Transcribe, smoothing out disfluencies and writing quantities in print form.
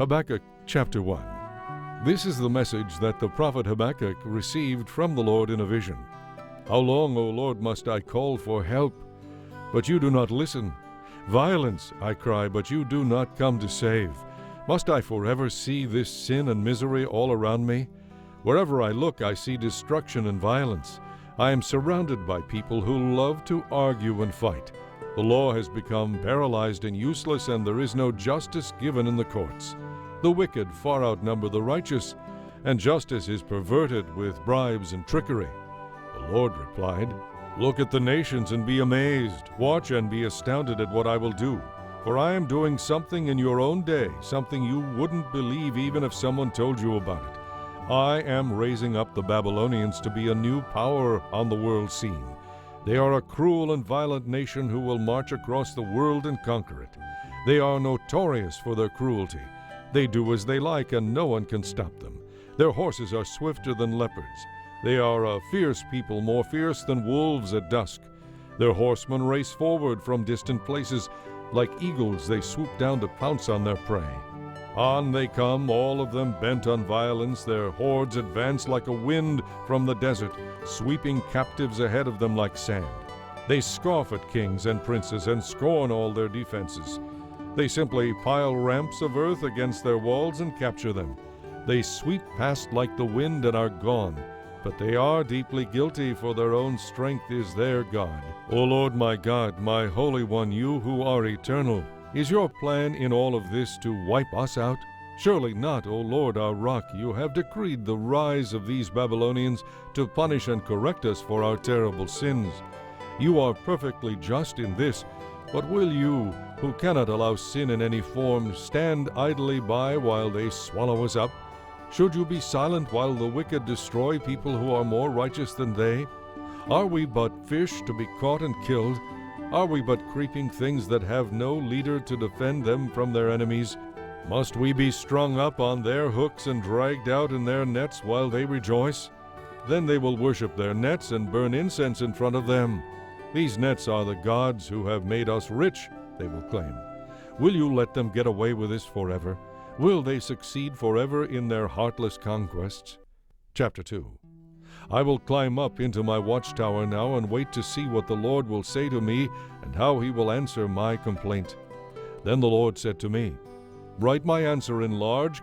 Habakkuk chapter 1. This is the message that the prophet Habakkuk received from the Lord in a vision. How long, O Lord, must I call for help, but you do not listen? Violence, I cry, but you do not come to save. Must I forever see this sin and misery all around me? Wherever I look, I see destruction and violence. I am surrounded by people who love to argue and fight. The law has become paralyzed and useless, and there is no justice given in the courts. The wicked far outnumber the righteous, and justice is perverted with bribes and trickery. The Lord replied, Look at the nations and be amazed. Watch and be astounded at what I will do. For I am doing something in your own day, something you wouldn't believe even if someone told you about it. I am raising up the Babylonians to be a new power on the world scene. They are a cruel and violent nation who will march across the world and conquer it. They are notorious for their cruelty. They do as they like, and no one can stop them. Their horses are swifter than leopards. They are a fierce people, more fierce than wolves at dusk. Their horsemen race forward from distant places. Like eagles, they swoop down to pounce on their prey. On they come, all of them bent on violence. Their hordes advance like a wind from the desert, sweeping captives ahead of them like sand. They scoff at kings and princes and scorn all their defenses. They simply pile ramps of earth against their walls and capture them. They sweep past like the wind and are gone. But they are deeply guilty, for their own strength is their God. O Lord my God, my Holy One, you who are eternal, is your plan in all of this to wipe us out? Surely not, O Lord our rock. You have decreed the rise of these Babylonians to punish and correct us for our terrible sins. You are perfectly just in this, but will you, who cannot allow sin in any form, stand idly by while they swallow us up? Should you be silent while the wicked destroy people who are more righteous than they? Are we but fish to be caught and killed? Are we but creeping things that have no leader to defend them from their enemies? Must we be strung up on their hooks and dragged out in their nets while they rejoice? Then they will worship their nets and burn incense in front of them. These nets are the gods who have made us rich, they will claim. Will you let them get away with this forever? Will they succeed forever in their heartless conquests? Chapter 2. I will climb up into my watchtower now and wait to see what the Lord will say to me and how he will answer my complaint. Then the Lord said to me, Write my answer in large,